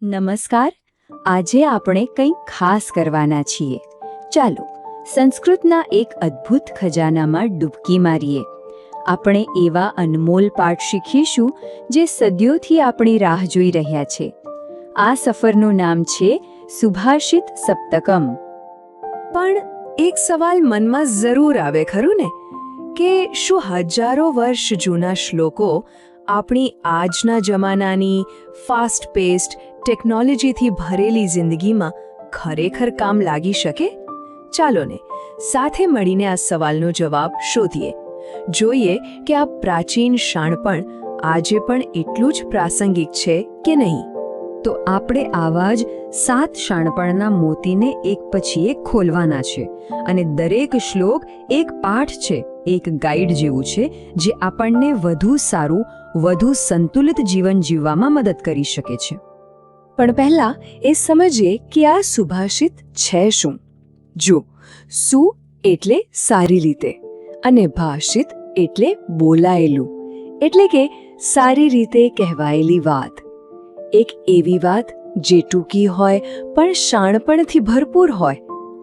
નમસ્કાર. આજે આપણે કંઈક ખાસ કરવાના છીએ. ચાલો સંસ્કૃતના એક અદ્ભુત ખજાનામાં ડૂબકી મારીએ. આપણે એવા અનમોલ પાઠ શીખીશું જે સદીઓથી આપણી રાહ જોઈ રહ્યા છે. આ સફરનું નામ છે સુભાષિત સપ્તકમ. પણ એક સવાલ મનમાં જરૂર આવે ખરું ને, કે શું હજારો વર્ષ જૂના શ્લોકો આપણી આજના જમાનાની ફાસ્ટ પેસ્ડ ટેકનોલોજીથી ભરેલી જિંદગીમાં ખરેખર કામ લાગી શકે? ચાલો ને સાથે મળીને આ સવાલનો જવાબ શોધીએ. જોઈએ કે આ પ્રાચીન શાણપણ આજે પણ એટલું જ પ્રાસંગિક છે કે નહીં. તો આપણે આવા જ 7 શાણપણના મોતીને એક પછી એક ખોલવાના છે. અને દરેક શ્લોક એક પાઠ છે, એક ગાઈડ જેવું છે, જે આપણને વધુ સારું, વધુ સંતુલિત જીવન જીવવામાં મદદ કરી શકે છે. પણ પહેલા એ સમજીએ કે આ સુભાષિત છે શું. જો, સુ એટલે સારી રીતે અને ભાષિત એટલે બોલાયેલું, એટલે કે સારી રીતે કહેવાયેલી વાત. એક એવી વાત જે ટૂંકી હોય પણ શાણપણથી ભરપૂર હોય,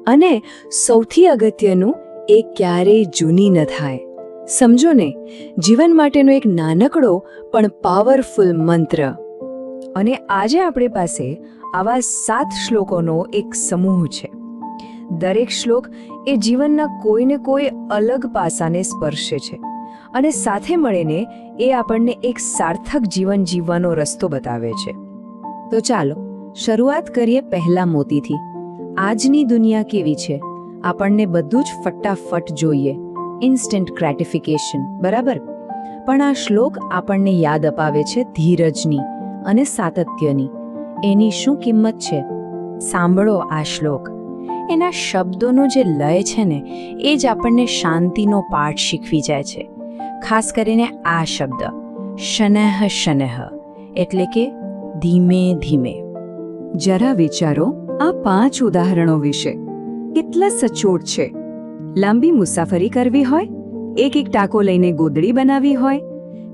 અને સૌથી અગત્યનું, એ ક્યારેય જૂની ન થાય. સમજો ને, જીવન માટેનો એક નાનકડો પણ પાવરફુલ મંત્ર. અને આજે આપણી પાસે આવા 7 શ્લોકોનો એક સમૂહ છે. દરેક શ્લોક એ જીવનના કોઈને કોઈ અલગ પાસાને સ્પર્શે છે, અને સાથે મળીને એ આપણને એક સાર્થક જીવન જીવવાનો રસ્તો બતાવે છે. તો ચાલો શરૂઆત કરીએ પહેલા મોતીથી. આજની દુનિયા કેવી છે? આપણને બધું જ ફટાફટ જોઈએ, ઇન્સ્ટન્ટ ગ્રેટિફિકેશન, બરાબર? પણ આ શ્લોક આપણને યાદ અપાવે છે ધીરજની અને સાતત્યની. એની શું કિંમત છે? સાંભળો આ શ્લોક. એના શબ્દોનો જે લય છે ને, એ જ આપણને શાંતિનો પાઠ શીખવી જાય છે. ખાસ કરીને આ શબ્દ શનઃ શનઃ, એટલે કે ધીમે ધીમે. જરા વિચારો આ 5 ઉદાહરણો વિશે. કેટલા સચોટ છે! લાંબી મુસાફરી કરવી હોય, એક ટાંકો લઈને ગોદડી બનાવી હોય,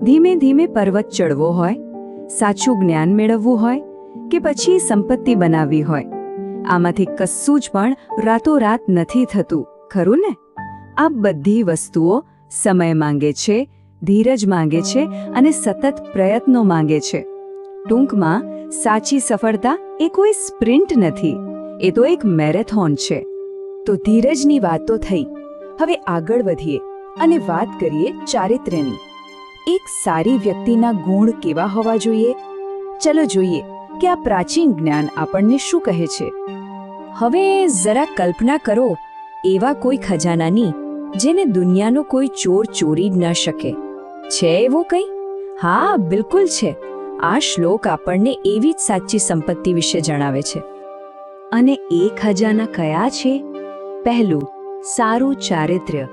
ધીમે ધીમે પર્વત ચડવો હોય, સાચું જ્ઞાન મેળવવું હોય, કે પછી સંપત્તિ બનાવવી હોય. આમાંથી કશું જ પણ રાતોરાત નથી થતું, ખરું ને? આ બધી વસ્તુઓ સમય માંગે છે, ધીરજ માંગે છે, અને સતત પ્રયત્નો માંગે છે. ટૂંકમાં, સાચી સફળતા એ કોઈ સ્પ્રિન્ટ નથી, એ તો એક મેરેથોન છે. તો ધીરજની વાત તો થઈ. હવે આગળ વધીએ અને વાત કરીએ ચારિત્ર્યની. એક સારી વ્યક્તિના ગુણ કેવા હોવા જોઈએ? ચલો જોઈએ કે આ પ્રાચીન જ્ઞાન આપણને શું કહે છે. હવે જરા કલ્પના કરો એવા કોઈ ખજાનાની જેને દુનિયાનો કોઈ ચોર ચોરી ન શકે. છે એવો કંઈ? હા, બિલકુલ છે. આ શ્લોક આપણને એવી જ સાચી સંપત્તિ વિશે જણાવે છે. અને એ ખજાના કયા છે? પહેલું, સારું ચારિત્ર્ય.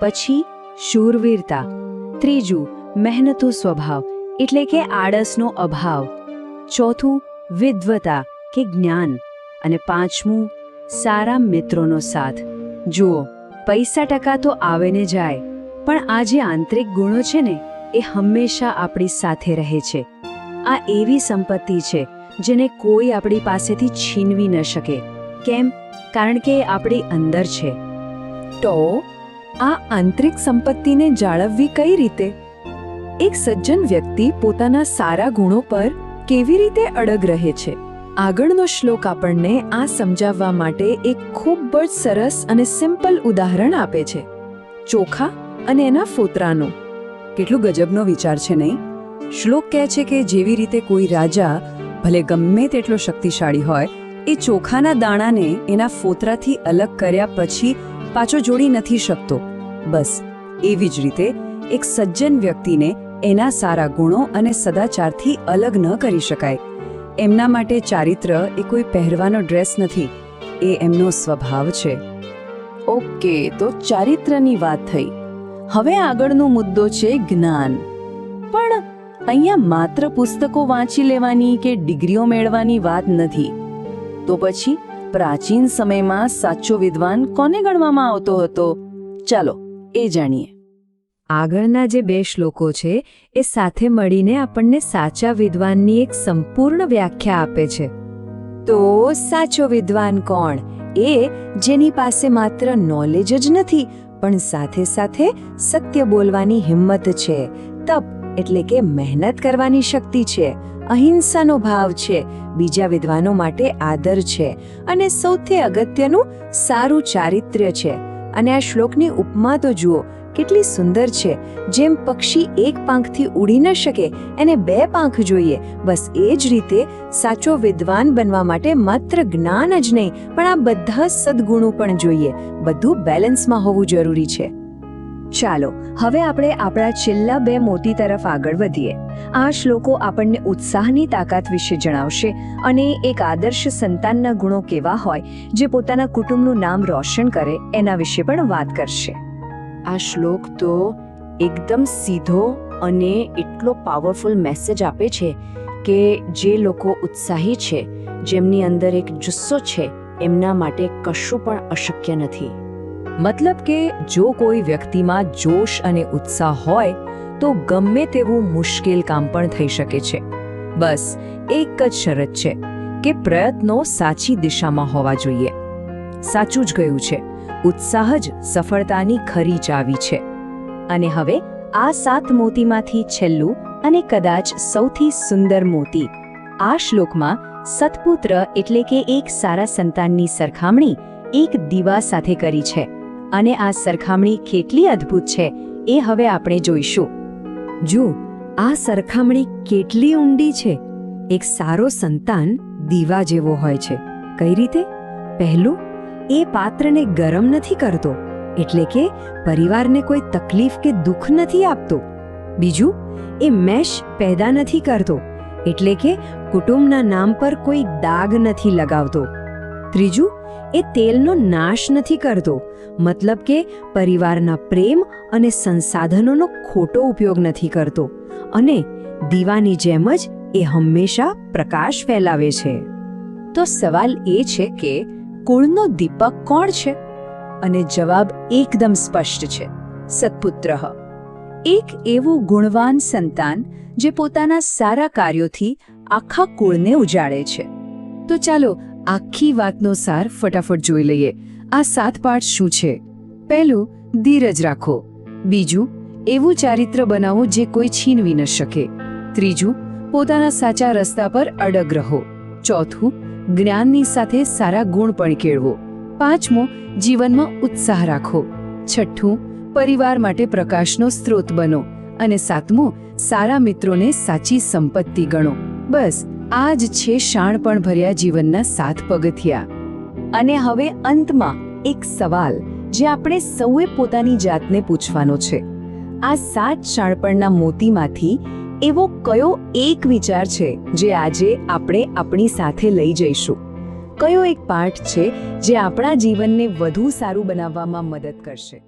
પછી શૂરવીરતા. ત્રીજું, મહેનતુ સ્વભાવ, એટલે કે આળસનો અભાવ. ચોથું, વિદ્વતા કે જ્ઞાન. અને પાંચમું, સારા મિત્રોનો સાથ. જુઓ, પૈસા ટકા તો આવે ને જાય, પણ આ જે આંતરિક ગુણો છે ને, એ હંમેશા આપણી સાથે રહે છે. આ એવી સંપત્તિ છે જેને કોઈ આપણી પાસેથી છીનવી ન શકે. કેમ? કારણ કે એ આપણી અંદર છે. તો આ આંતરિક સંપત્તિને જાળવવી કઈ રીતે? એક સજ્જન વ્યક્તિ પોતાના સારા ગુણો પર કેવી રીતે અડગ રહે છે? આગળનો શ્લોક આપણને આ સમજાવવા માટે એક ખૂબ જ સરસ અને સિમ્પલ ઉદાહરણ આપે છે. ચોખા અને એના ફોતરાનું. કેટલું ગજબનો વિચાર છે, નહીં? શ્લોક કહે છે કે જેવી રીતે કોઈ રાજા, ભલે ગમે તેટલો શક્તિશાળી હોય, એ ચોખાના દાણાને એના ફોતરાથી અલગ કર્યા પછી પાછો જોડી નથી શકતો. બસ એવી જ રીતે એક સજ્જન વ્યક્તિને એના સારા ગુણો અને સદાચારથી અલગ ન કરી શકાય. એમના માટે ચારિત્ર્ય એ કોઈ પહેરવાનો ડ્રેસ નથી, એ એમનો સ્વભાવ છે. ઓકે, તો ચારિત્ર્યની વાત થઈ. હવે આગળનો મુદ્દો છે જ્ઞાન. પણ અહીંયા માત્ર પુસ્તકો વાંચી લેવાની કે ડિગ્રીઓ મેળવવાની વાત નથી. તો પછી પ્રાચીન સમયમાં સાચો વિદ્વાન કોને ગણવામાં આવતો હતો? ચાલો એ જાણીએ. આગળના જે 2 શ્લોકો છે એ સાથે મળીને આપણને સાચા વિદ્વાનની એક સંપૂર્ણ વ્યાખ્યા આપે છે. તો સાચો વિદ્વાન કોણ? એ જેની પાસે માત્ર નોલેજ જ નથી પણ સાથે સાથે સત્ય બોલવાની હિંમત છે, તપ એટલે કે મહેનત કરવાની શક્તિ છે, અહિંસાનો ભાવ છે, બીજા વિદ્વાનો માટે આદર છે અને સૌથી અગત્યનું સારું ચારિત્ર્ય છે. અને આ શ્લોકની ઉપમા તો જુઓ કેટલી સુંદર છે. જેમ પક્ષી એક પાંખથી ઉડી ન શકે એને 2 પાંખ જોઈએ, બસ એ જ રીતે સાચો વિદ્વાન બનવા માટે માત્ર જ્ઞાન જ નહીં પણ આ બધા સદ્ગુણો પણ જોઈએ. બધું બેલેન્સમાં હોવું જરૂરી છે. ચાલો હવે આપણે આપણા છેલ્લા 2 મોતી તરફ આગળ વધીએ. આ શ્લોકો આપણને ઉત્સાહની તાકાત વિશે જણાવશે અને એક આદર્શ સંતાનના ગુણો કેવા હોય જે પોતાના કુટુંબનું નામ રોશન કરે એના વિશે પણ વાત કરશે. આ શ્લોક તો એકદમ સીધો અને એટલો પાવરફુલ મેસેજ આપે છે કે જે લોકો ઉત્સાહી છે, જેમની અંદર એક જુસ્સો છે, એમના માટે કશું પણ અશક્ય નથી. મતલબ કે જો કોઈ વ્યક્તિમાં જોશ અને ઉત્સાહ હોય તો ગમે તેવું મુશ્કેલ કામ પણ થઈ શકે છે. બસ એક જ શરત છે કે પ્રયત્નો સાચી દિશામાં હોવા જોઈએ. સાચું જ ગયું છે, ઉત્સાહ જ સફળતાની ખરી ચાવી છે. અને હવે આ 7 મોતીમાંથી છેલ્લું અને કદાચ સૌથી સુંદર મોતી. આ શ્લોકમાં સત્પુત્ર એટલે કે એક સારા સંતાનની સરખામણી એક દીવા સાથે કરી છે. અને આ સરખામણી કેટલી અદ્ભુત છે એ હવે આપણે જોઈશું. જો આ સરખામણી કેટલી ઊંડી છે. એક સારો સંતાન દીવા જેવો હોય છે. કઈ રીતે? પહેલું, એ પાત્રને ગરમ નથી કરતો, એટલે કે પરિવારને કોઈ તકલીફ કે દુઃખ નથી આપતો. બીજું, એ મેશ પેદા નથી કરતો, એટલે કે કુટુંબના નામ પર કોઈ દાગ નથી લગાવતો. ત્રીજું, એ તેલનો નાશ નથી કરતો, મતલબ કે પરિવારના પ્રેમ અને સંસાધનોનો ખોટો ઉપયોગ નથી કરતો. અને દીવાની જેમ જ એ હંમેશા પ્રકાશ ફેલાવે છે. તો સવાલ એ છે કે કુળનો દીપક કોણ છે? અને જવાબ એકદમ સ્પષ્ટ છે, સત્પુત્ર. એક એવું ગુણવાન સંતાન જે પોતાના સારા કાર્યોથી આખા કુળને ઉજાડે છે. તો ચાલો આખી વાતનો સાર ફટાફટ જોઈ લઈએ. આ 7 પાઠ શું છે? પહેલું, ધીરજ રાખો. બીજું, એવું ચારિત્ર બનાવો જે કોઈ છીનવી ન શકે. ત્રીજું, પોતાના સાચા રસ્તા પર અડગ રહો. ચોથું, જ્ઞાનની સાથે સારા ગુણ પણ કેળવો. પાંચમું, જીવનમાં ઉત્સાહ રાખો. છઠ્ઠું, પરિવાર માટે પ્રકાશનો સ્ત્રોત બનો. અને સાતમું, સારા મિત્રોને સાચી સંપત્તિ ગણો. બસ આ જ છે શાણપણ ભર્યા જીવનના 7 પગથિયા. અને હવે અંતમાં એક સવાલ જે આપણે સૌએ પોતાની જાતને પૂછવાનો છે. આ 7 શાણપણના મોતીમાંથી એવો કયો એક વિચાર છે જે આજે આપણે આપણી સાથે લઈ જઈશું? કયો એક પાઠ છે જે આપણા જીવનને વધુ સારું બનાવવામાં મદદ કરશે?